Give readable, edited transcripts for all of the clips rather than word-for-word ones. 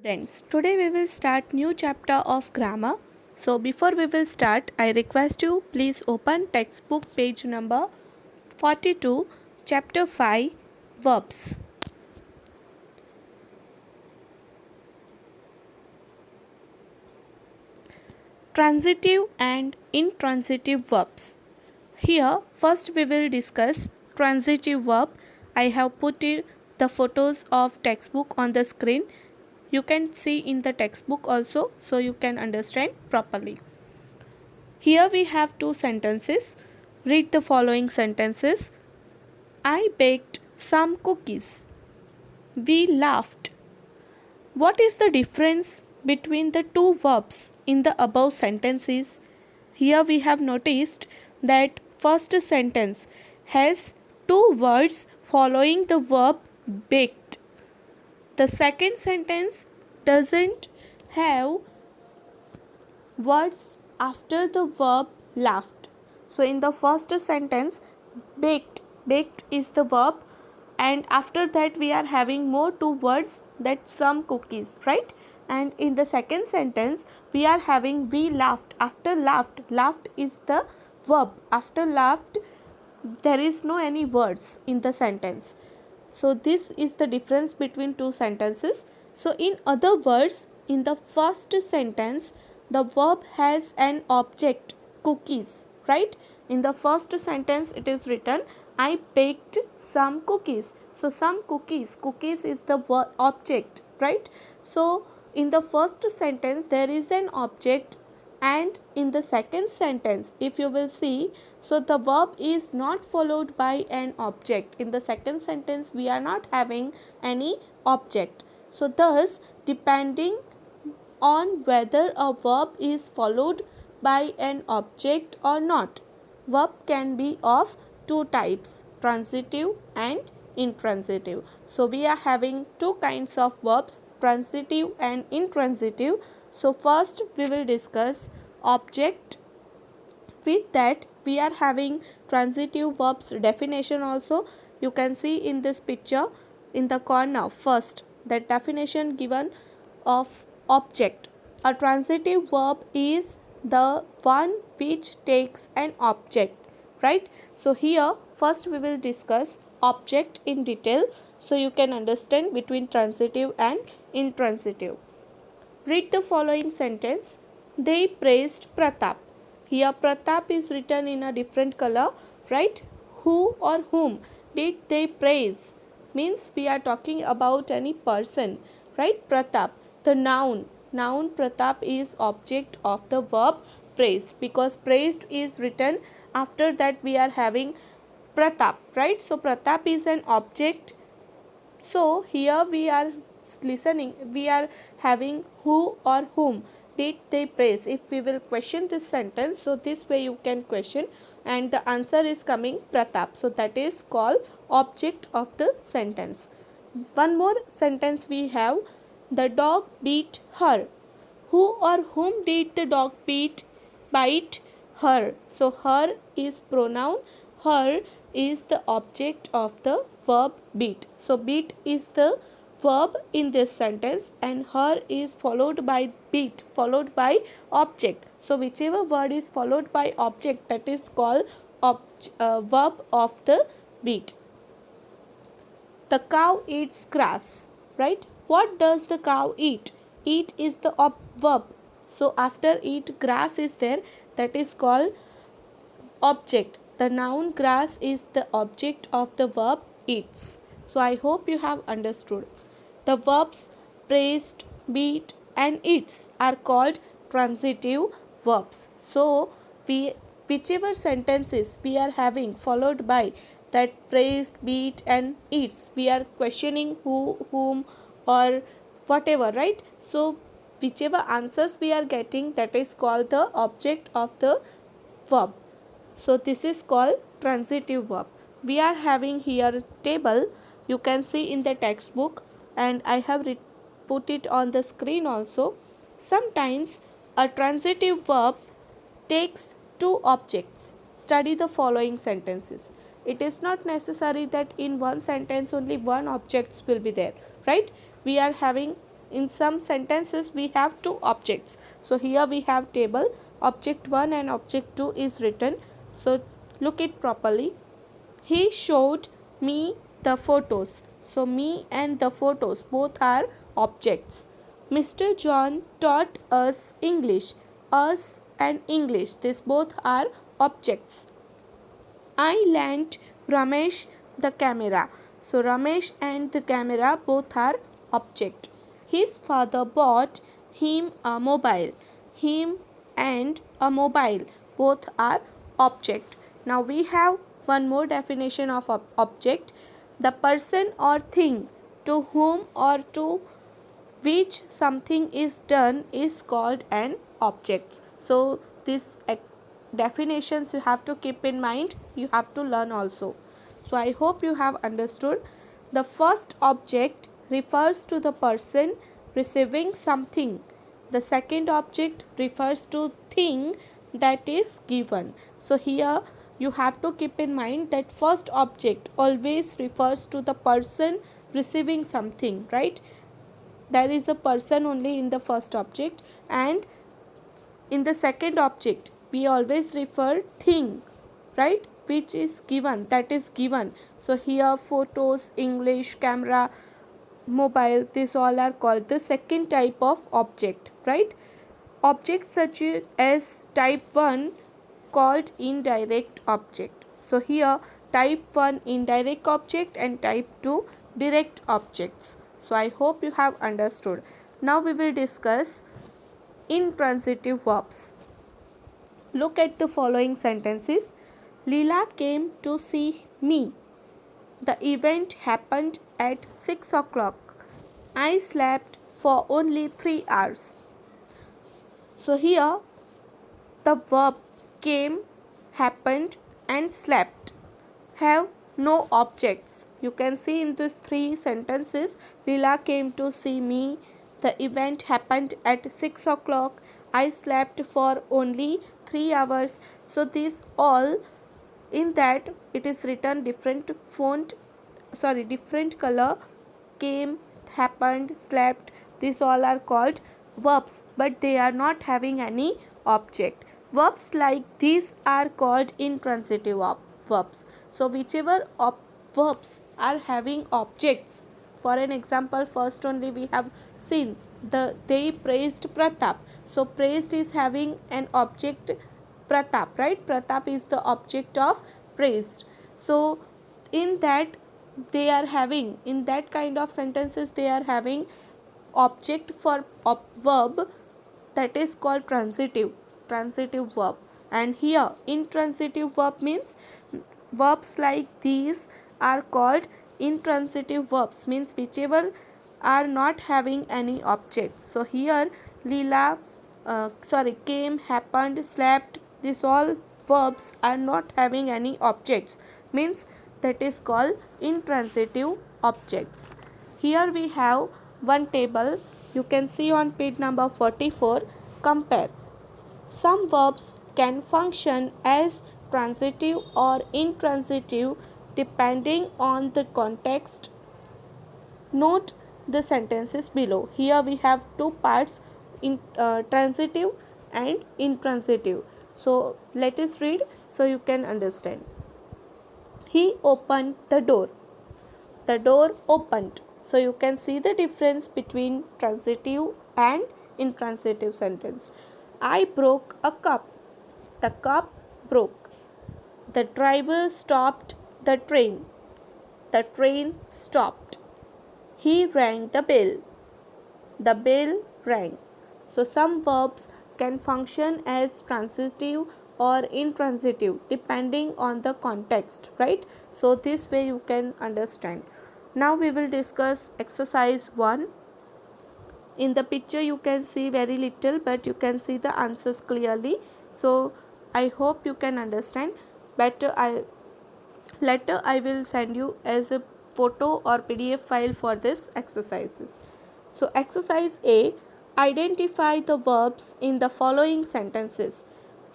Students, today we will start new chapter of grammar. So before we will start, I request you please open textbook page number 42, chapter 5, verbs. Transitive and intransitive verbs. Here first we will discuss transitive verb. I have put the photos of textbook on the screen. You can see in the textbook also, so you can understand properly. Here we have two sentences. Read the following sentences. I baked some cookies. We laughed. What is the difference between the two verbs in the above sentences? Here we have noticed that first sentence has two words following the verb baked. The second sentence doesn't have words after the verb laughed. So in the first sentence, baked is the verb, and after that we are having more two words, that some cookies, right? And in the second sentence we are having we laughed. After laughed is the verb. After laughed there is no any words in the sentence. So this is the difference between two sentences. So in other words, in the first sentence the verb has an object, cookies, right? In the first sentence it is written I baked some cookies. So some cookies is the object, right? So in the first sentence there is an object, and in the second sentence if you will see, so the verb is not followed by an object. In the second sentence we are not having any object. So thus, depending on whether a verb is followed by an object or not, verb can be of two types, transitive and intransitive. So we are having two kinds of verbs, transitive and intransitive. So first we will discuss object. With that we are having transitive verbs definition also. You can see in this picture in the corner first the definition given of object. A transitive verb is the one which takes an object, right? So here first we will discuss object in detail, so you can understand between transitive and intransitive. Read the following sentence. They praised Pratap. Here Pratap is written in a different color, right? Who or whom did they praise? Means we are talking about any person, right? Pratap. The noun. Noun Pratap is object of the verb praise, because praised is written after that we are having Pratap, right? So Pratap is an object. So here we are listening, we are having who or whom did they praise. If we will question this sentence, so this way you can question, and the answer is coming Pratap. So that is called object of the sentence. One more sentence we have, the dog beat her. Who or whom did the dog bite her? So her is pronoun. Her is the object of the verb beat. So beat is the verb in this sentence, and her is followed by beat, followed by object. So whichever word is followed by object, that is called verb of the beat. The cow eats grass, right? What does the cow eat? Eat is the verb. So after eat, grass is there, that is called object. The noun grass is the object of the verb eats. So I hope you have understood. The verbs praised, beat and eats are called transitive verbs. So whichever sentences we are having followed by that praised, beat and eats, we are questioning who, whom or whatever, right? So whichever answers we are getting, that is called the object of the verb. So this is called transitive verb. We are having here table, you can see in the textbook, and I have put it on the screen also. Sometimes a transitive verb takes two objects. Study the following sentences. It is not necessary that in one sentence only one object will be there, right? We are having in some sentences we have two objects. So here we have table, object 1 and object 2 is written. So look it properly. He showed me the photos. So me and the photos both are objects. Mr. John taught us English. Us and English, these both are objects. I lent Ramesh the camera. So Ramesh and the camera both are object. His father bought him a mobile. Him and a mobile both are object. Now we have one more definition of object. The person or thing to whom or to which something is done is called an object. So these definitions you have to keep in mind, you have to learn also. So I hope you have understood. The first object refers to the person receiving something. The second object refers to thing that is given. So here you have to keep in mind that first object always refers to the person receiving something, right? There is a person only in the first object, and in the second object we always refer thing, right, which is given, that is given. So here photos, English, camera, mobile, these all are called the second type of object, right? Objects such as type 1 called indirect object. So here type 1 indirect object and type 2 direct objects. So I hope you have understood. Now we will discuss intransitive verbs. Look at the following sentences. Leela came to see me. The event happened at 6 o'clock. I slept for only 3 hours. So here the verb came, happened and slept have no objects. You can see in these three sentences, Leela came to see me, the event happened at 6 o'clock, I slept for only 3 hours. So these all, in that it is written different different color, came, happened, slept, these all are called verbs, but they are not having any object. Verbs like these are called intransitive verbs. So whichever verbs are having objects, for an example, first only we have seen they praised Pratap. So praised is having an object Pratap, right? Pratap is the object of praised. So in that they are having, in that kind of sentences they are having object for verb, that is called transitive verb. And here intransitive verb means verbs like these are called intransitive verbs, means whichever are not having any object. So here Leela came, happened, slept, these all verbs are not having any objects, means that is called intransitive objects. Here we have one table, you can see on page number 44. Compare. Some verbs can function as transitive or intransitive depending on the context. Note the sentences below. Here we have two parts, in transitive and intransitive. So let us read so you can understand. He opened the door. The door opened. So you can see the difference between transitive and intransitive sentence. I broke a cup. The cup broke. The driver stopped the train. The train stopped. He rang the bell. The bell rang. So some verbs can function as transitive or intransitive depending on the context, right? So this way you can understand. Now we will discuss exercise 1. In the picture you can see very little, but you can see the answers clearly. So I hope you can understand. Later I will send you as a photo or PDF file for this exercises. So exercise A, identify the verbs in the following sentences.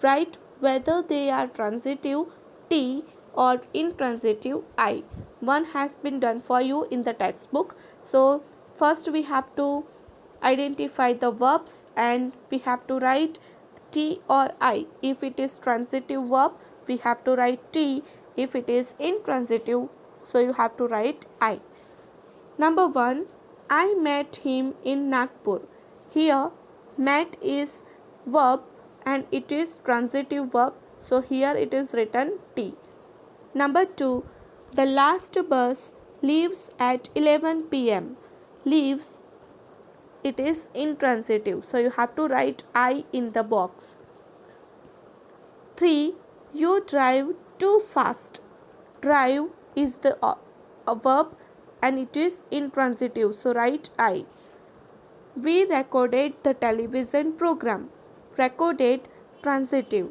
Write whether they are transitive T or intransitive I. One has been done for you in the textbook. So first we have to identify the verbs, and we have to write T or I. If it is transitive verb, we have to write T. If it is intransitive, so you have to write I. Number 1, I met him in Nagpur. Here, met is verb and it is transitive verb, so here it is written T. Number 2, the last bus leaves at 11 p.m. Leaves, it is intransitive, so you have to write I in the box. 3, you drive too fast. Drive is the verb and it is intransitive, so write I. We recorded the television program. Recorded, transitive.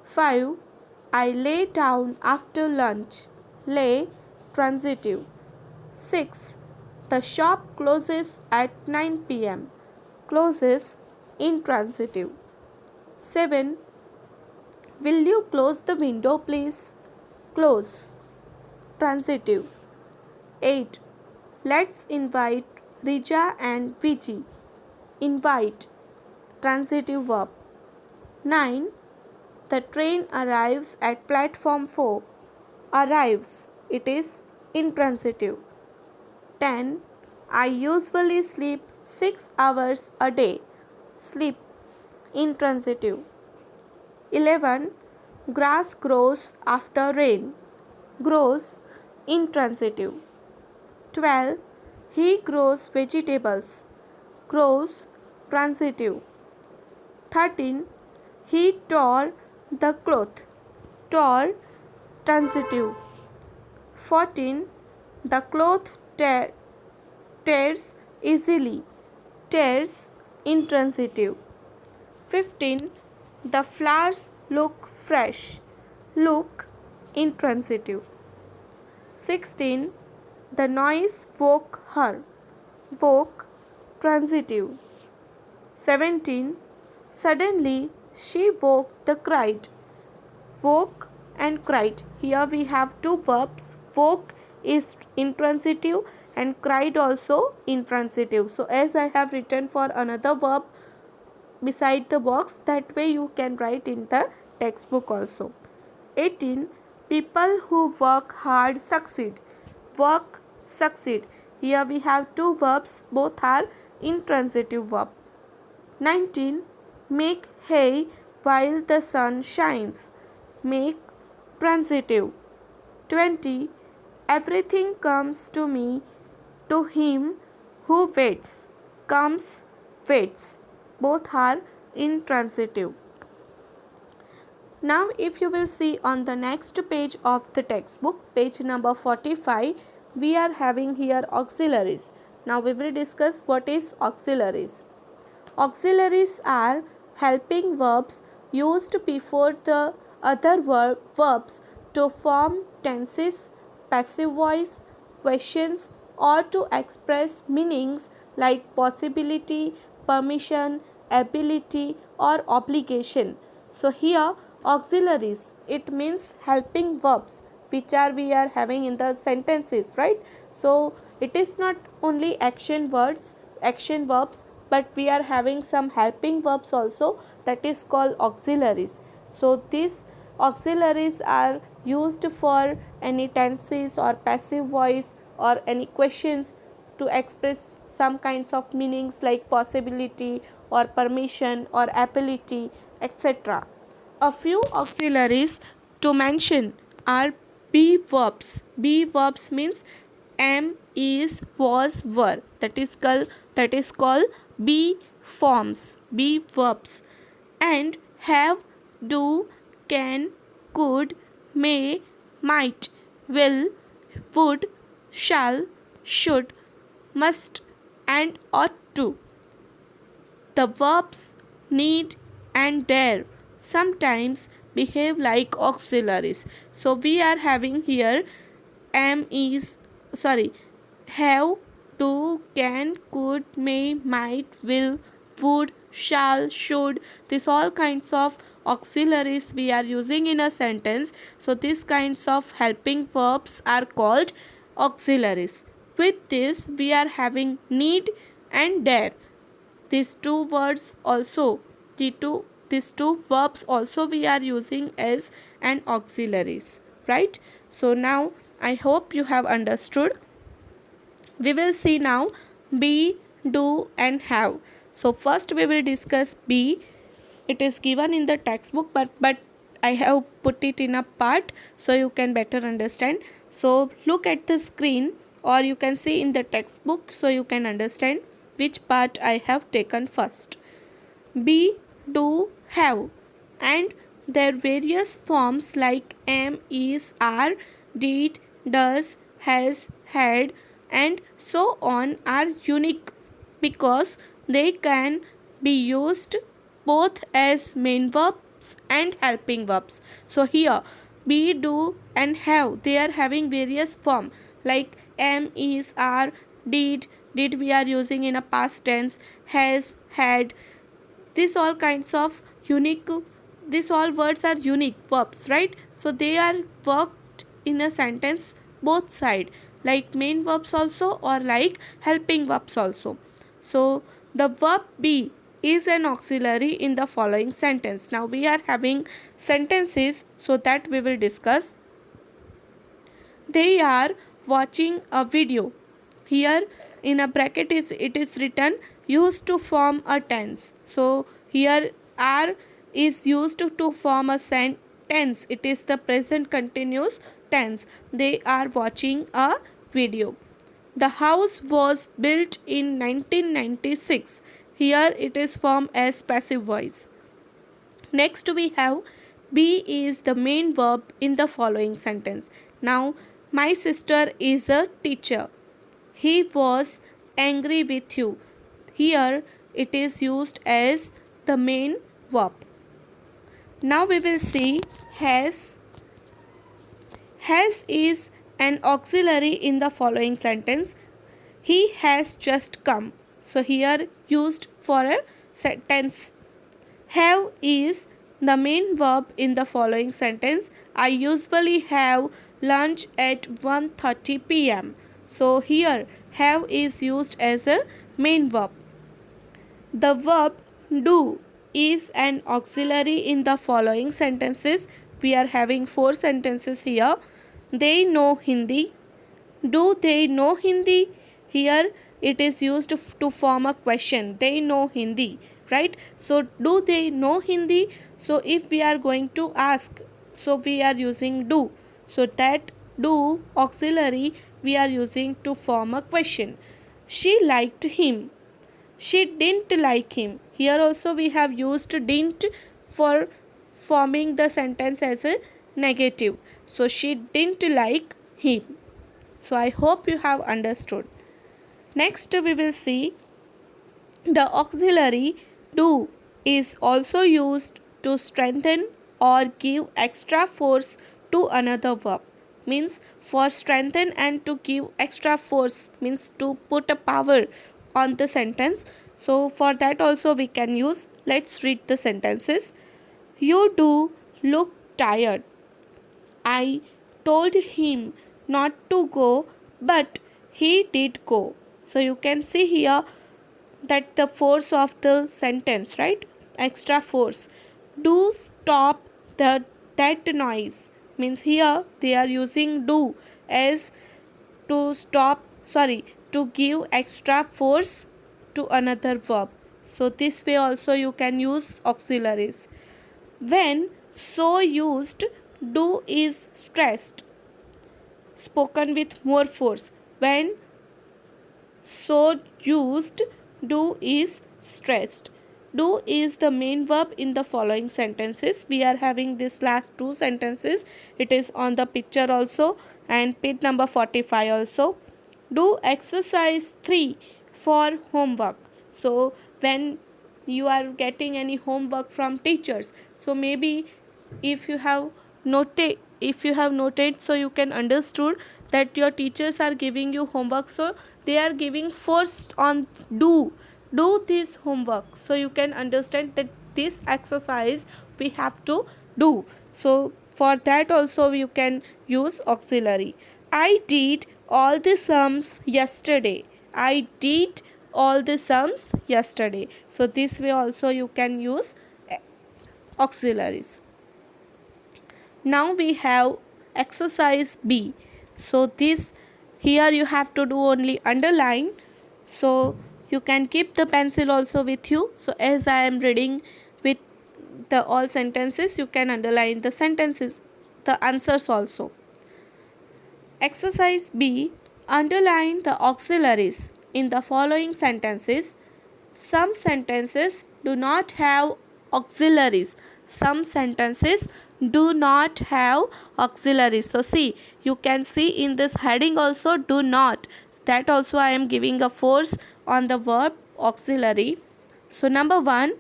5, I lay down after lunch. Lay, transitive. 6, the shop closes at 9 p.m. Closes, intransitive. 7, will you close the window please? Close, transitive. 8, let's invite Rija and Viji. Invite, transitive verb. 9, the train arrives at platform 4. Arrives, it is intransitive. 10, I usually sleep 6 hours a day. Sleep, intransitive. 11, grass grows after rain. Grows, intransitive. 12, he grows vegetables. Grows, transitive. 13, he tore the cloth. Tore, transitive. 14, the cloth tears easily. Tears, intransitive. 15, the flowers look fresh. Look, intransitive. 16, the noise woke her. Woke, transitive. 17, suddenly she woke the cried. Woke and cried. Here we have two verbs. Woke is intransitive and cried also intransitive. So as I have written for another verb beside the box, that way you can write in the textbook also. 18, people who work hard succeed. Work, succeed. Here we have two verbs, both are intransitive verb. 19, make hay while the sun shines. Make, transitive. 20, everything comes to me, to him who waits. Comes, waits. Both are intransitive. Now if you will see on the next page of the textbook, page number 45, we are having here auxiliaries. Now we will discuss what is auxiliaries. Auxiliaries are helping verbs used before the other verbs to form tenses, passive voice, questions, or to express meanings like possibility, permission, ability, or obligation. So here auxiliaries, it means helping verbs which are we are having in the sentences, right? So it is not only action verbs, but we are having some helping verbs also, that is called auxiliaries. So these auxiliaries are used for any tenses or passive voice or any questions to express some kinds of meanings like possibility or permission or ability, etc. A few auxiliaries to mention are be verbs. Be verbs means am, is, was, were. That is called be forms. Be verbs. And have, do, can, could, may, might, will, would, shall, should, must, and ought to. The verbs need and dare sometimes behave like auxiliaries. So we are having here have, do, can, could, may, might, will, would, shall, should. These all kinds of auxiliaries we are using in a sentence. So these kinds of helping verbs are called auxiliaries. With this we are having need and dare. these two words also, these two verbs also we are using as an auxiliaries, right? So now I hope you have understood. We will see now be, do and have. So first we will discuss be. It is given in the textbook, but I have put it in a part so you can better understand. So look at the screen, or you can see in the textbook so you can understand which part I have taken first. Be, do, have, and their various forms like am, is, are, did, does, has, had, and so on are unique because they can be used both as main verbs and helping verbs. So here be, do and have, they are having various form like am, is, are, did we are using in a past tense, has, had. These all kinds of unique, these all words are unique verbs, right? So they are worked in a sentence both side, like main verbs also or like helping verbs also. So the verb be is an auxiliary in the following sentence. Now we are having sentences, so that we will discuss. They are watching a video. Here in a bracket is it is written used to form a tense. So here are is used to form a tense. It is the present continuous tense. They are watching a video. The house was built in 1996. Here it is formed as passive voice. Next we have be is the main verb in the following sentence. Now my sister is a teacher. He was angry with you. Here it is used as the main verb. Now we will see has. Has is an auxiliary in the following sentence. He has just come. So here used for a sentence. Have is the main verb in the following sentence. I usually have lunch at 1:30 p.m. So here have is used as a main verb. The verb do is an auxiliary in the following sentences. We are having 4 sentences here. They know Hindi. Do they know Hindi? Here it is used to form a question. They know Hindi, right? So do they know Hindi? So if we are going to ask, so we are using do. So that do auxiliary we are using to form a question. She liked him. She didn't like him. Here also we have used didn't for forming the sentence as a negative. So she didn't like him. So I hope you have understood. Next we will see the auxiliary do is also used to strengthen or give extra force to another verb. Means for strengthen and to give extra force means to put a power on the sentence. So for that also we can use. Let's read the sentences. You do look tired. I told him not to go, but he did go. So you can see here that the force of the sentence, right? Extra force. Do stop that noise. Means here they are using do as to stop, to give extra force to another verb. So this way also you can use auxiliaries. When so used, do is stressed, spoken with more force. When so used, do is stressed. Do is the main verb in the following sentences. We are having this last 2 sentences. It is on the picture also and page number 45 also. Do exercise 3 for homework. So when you are getting any homework from teachers, so maybe if you have noted, so you can understood that your teachers are giving you homework, so they are giving force on do this homework. So you can understand that this exercise we have to do. So for that also you can use auxiliary. I did all the sums yesterday. I did all the sums yesterday. So this way also you can use auxiliaries. Now we have exercise B. So this here you have to do only underline. So you can keep the pencil also with you. So as I am reading with the all sentences, you can underline the sentences, the answers also. Exercise B. Underline the auxiliaries in the following sentences. Some sentences do not have auxiliaries. Some sentences do not have auxiliaries. So see, you can see in this heading also do not. That also I am giving a force on the verb auxiliary. So number 1,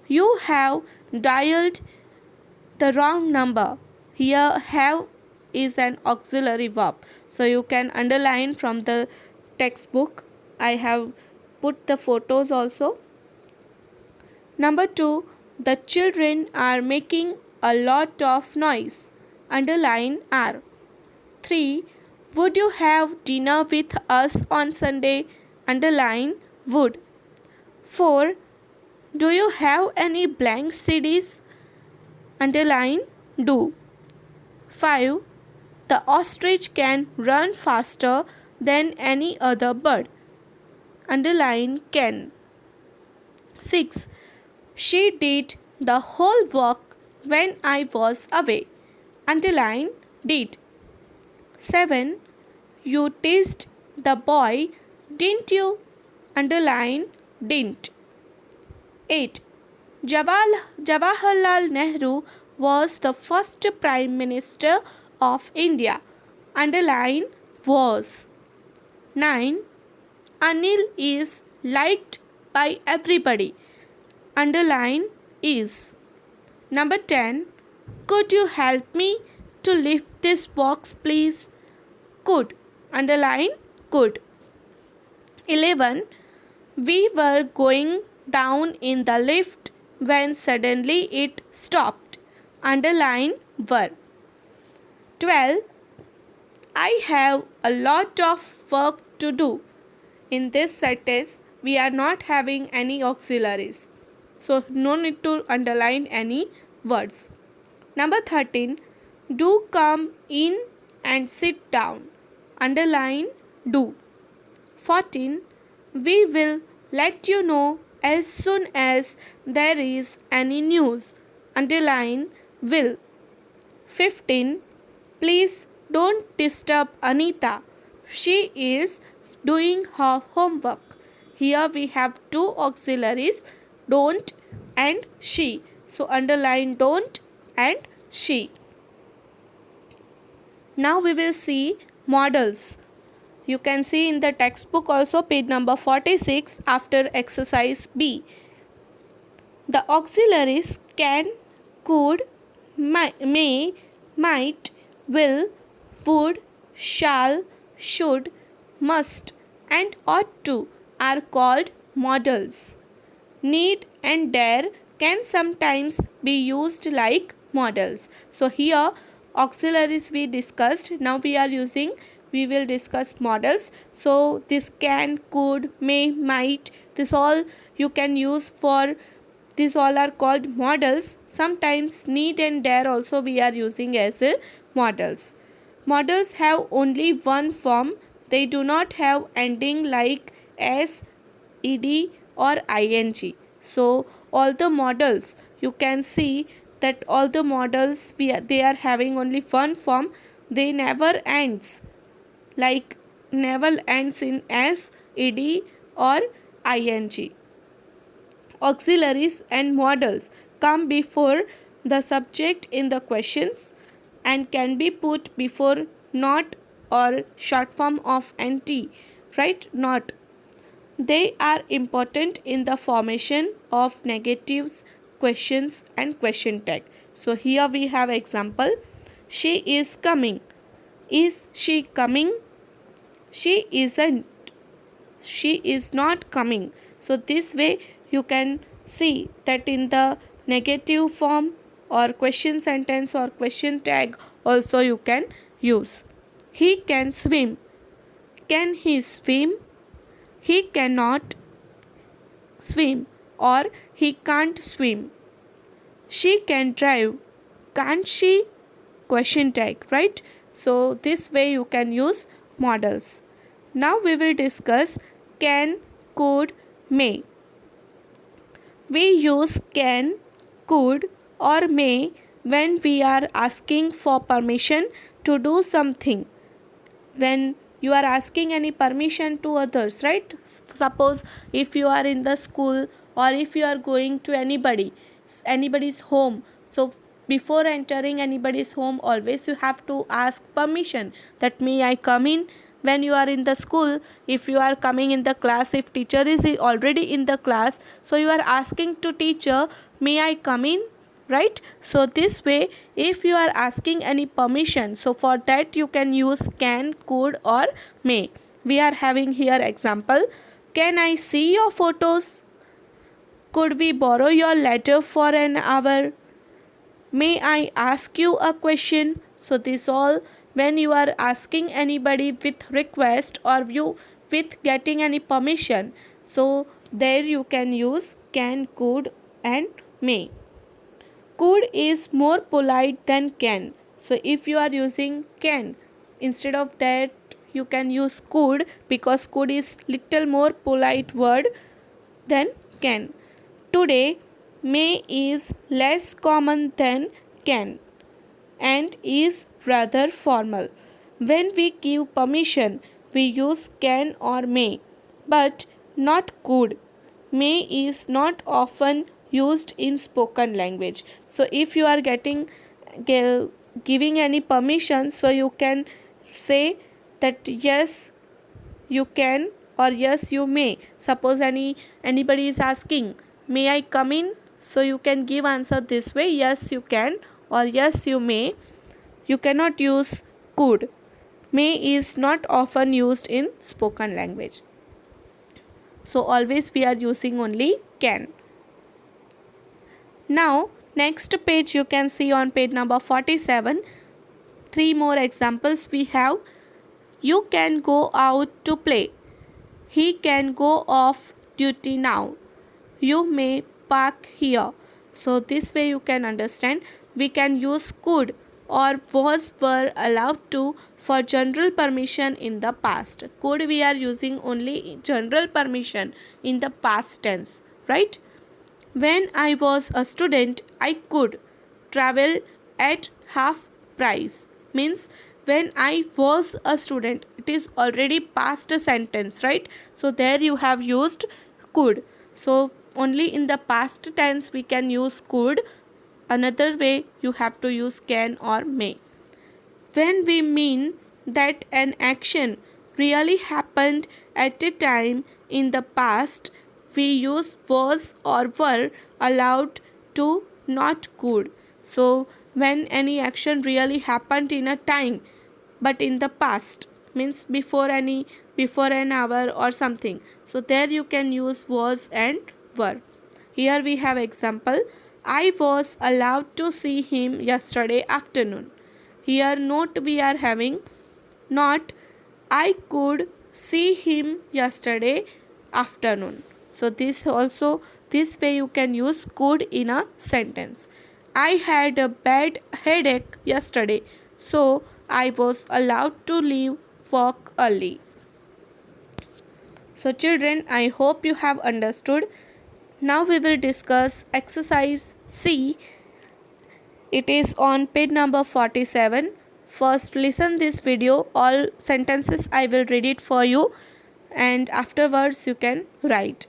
you have dialed the wrong number. Here have is an auxiliary verb. So you can underline from the textbook. I have put the photos also. Number 2, the children are making a lot of noise. Underline R. 3, would you have dinner with us on Sunday? Underline would. 4, do you have any blank CDs? Underline do. 5, the ostrich can run faster than any other bird. Underline can. 6, she did the whole work when I was away. Underline did. 7, you teased the boy, didn't you? Underline didn't. 8, Jawaharlal Nehru was the first Prime Minister of India. Underline was. 9, Anil is liked by everybody. Underline is. Number 10, could you help me to lift this box please? Could. Underline could. 11, we were going down in the lift when suddenly it stopped. Underline were. 12, I have a lot of work to do. In this sentence, we are not having any auxiliaries. So, no need to underline any words. Number 13, do come in and sit down. Underline do. 14, we will let you know as soon as there is any news. Underline will. 15, please don't disturb Anita. She is doing her homework. Here we have two auxiliaries, don't and she. So underline don't and she. Now we will see models. You can see in the textbook also page number 46 after exercise B. The auxiliaries can, could, may, might, will, would, shall, should, must and ought to are called modals. Need and dare can sometimes be used like modals. So here auxiliaries we discussed. Now we will discuss modals. So this can, could, may, might, this all you can use for, these all are called modals. Sometimes need and dare also we are using as modals. Modals have only one form. They do not have ending like s, ed or ing. So all the modals you can see that all the modals they are having only one form. They never ends like never ends in s, ed or ing. Auxiliaries and modals come before the subject in the questions and can be put before not or short form of nt, right? Not. They are important in the formation of negatives, questions and question tag. So here we have example. She is coming. Is she coming? She isn't. She is not coming. So this way you can see that in the negative form or question sentence or question tag also you can use. He can swim. Can he swim? He cannot. swim or he can't swim. She can drive. Can't she? Question tag, right? So this way you can use modals. Now we will discuss can, could, may. We use can, could or may when we are asking for permission to do something. When you are asking any permission to others, right? Suppose if you are in the school or if you are going to anybody's home, so before entering anybody's home always you have to ask permission that may I come in. When you are in the school, if you are coming in the class, if teacher is already in the class, so you are asking to teacher, may I come in, right? So this way if you are asking any permission, so for that you can use can, could or may. We are having here example, can I see your photos? Could we borrow your letter for an hour? May I ask you a question? So this all when you are asking anybody with request or you with getting any permission, so there you can use can, could and may. Could is more polite than can. So if you are using can, instead of that you can use could, because could is little more polite word than can. Today may is less common than can and is rather formal. When we give permission, we use can or may, but not could. May is not often used in spoken language. So if you are giving any permission, so you can say that yes you can or yes you may. Suppose anybody is asking, may I come in? So you can give answer this way, yes you can or yes you may. You cannot use could. May is not often used in spoken language. So always we are using only can. Now next page you can see on page number 47. 3 more examples we have. You can go out to play. He can go off duty now. You may park here. So this way you can understand we can use could or was, were, allowed to for general permission in the past. Could we are using only general permission in the past tense, right? When I was a student, I could travel at half price. Means when I was a student, it is already past a sentence, right? So there you have used could. So only in the past tense we can use could. Another way you have to use can or may. When we mean that an action really happened at a time in the past, we use was or were, allowed to, not could. So when any action really happened in a time but in the past, means before an hour or something, so there you can use was and were. Here we have example, I was allowed to see him yesterday afternoon. Here note we are having not I could see him yesterday afternoon. So this way you can use could in a sentence. I had a bad headache yesterday, so I was allowed to leave work early. So children, I hope you have understood. Now we will discuss exercise C. It is on page number 47. First listen this video. All sentences I will read it for you and afterwards you can write.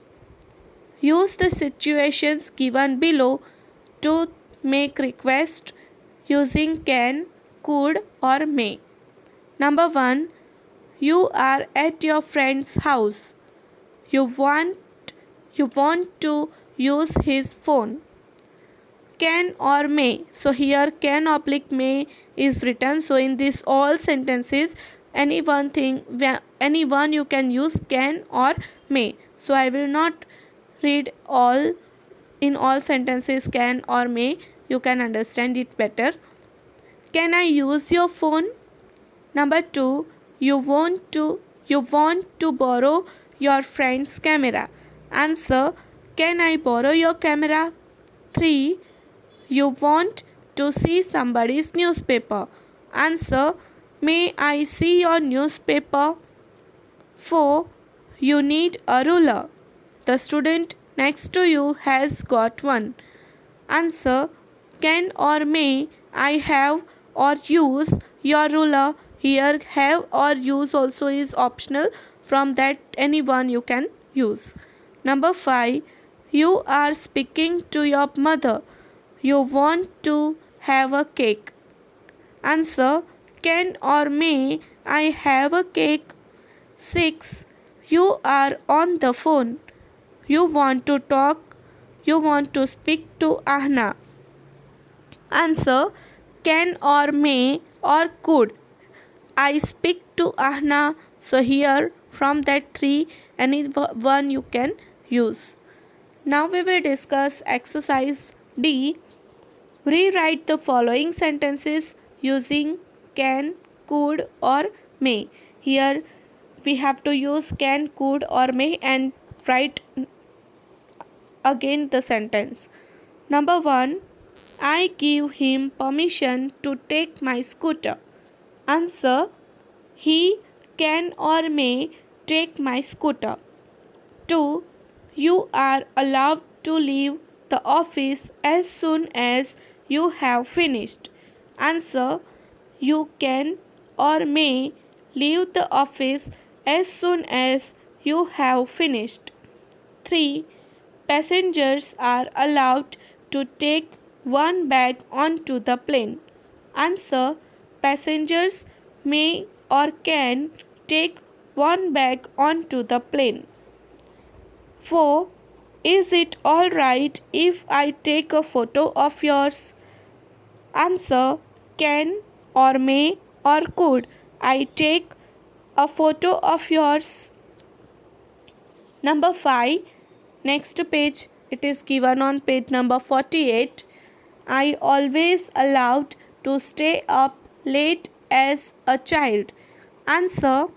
Use the situations given below to make request using can, could or may. Number 1. You are at your friend's house. You want to use his phone. Can or may. So here can oblique may is written. So in this all sentences, any one you can use can or may. So I will not read all in all sentences can or may. You can understand it better. Can I use your phone? Number 2. You want to borrow your friend's camera. Answer. can I borrow your camera? 3. You want to see somebody's newspaper. Answer, may I see your newspaper? 4. You need a ruler. The student next to you has got one. Answer, can or may I have or use your ruler? Here have or use also is optional. From that anyone you can use. Number 5. You are speaking to your mother. You want to have a cake. Answer, can or may I have a cake? 6. You are on the phone. You want to talk. You want to speak to Ahna. Answer, can or may or could I speak to Ahna? So here from that 3 any one you can use. Now we will discuss exercise D. Rewrite the following sentences using can, could or may. Here we have to use can, could or may and write again the sentence. Number 1. I give him permission to take my scooter. Answer, he can or may take my scooter. 2. You are allowed to leave the office as soon as you have finished. Answer, you can or may leave the office as soon as you have finished. 3. Passengers are allowed to take one bag onto the plane. Answer, passengers may or can take one bag onto the plane. 4. Is it alright if I take a photo of yours? Answer, can or may or could I take a photo of yours? Number 5. Next page, it is given on page number 48. I always allowed to stay up late as a child. Answer,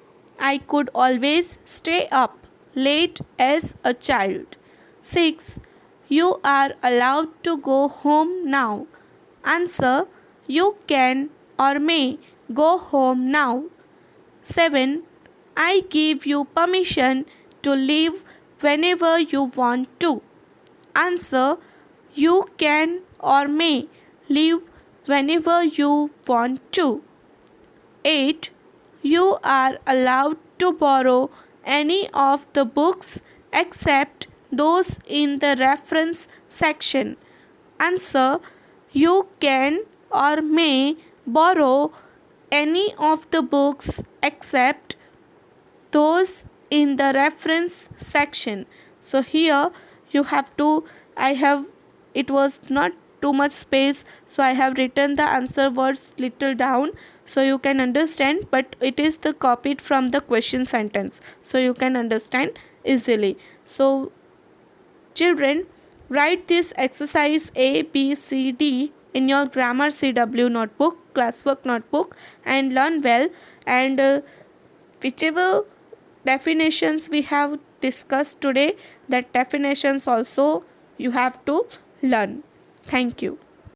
I could always stay up late as a child. 6. You are allowed to go home now. Answer, you can or may go home now. 7. I give you permission to leave whenever you want to. Answer, you can or may leave whenever you want to. 8. You are allowed to borrow any of the books except those in the reference section. Answer, you can or may borrow any of the books except those in the reference section. So here you have to, it was not too much space, so I have written the answer words little down so you can understand, but it is the copied from the question sentence, so you can understand easily. So children, write this exercise A, B, C, D in your grammar CW notebook, classwork notebook, and learn well. And whichever definitions we have discussed today, that definitions also you have to learn. Thank you.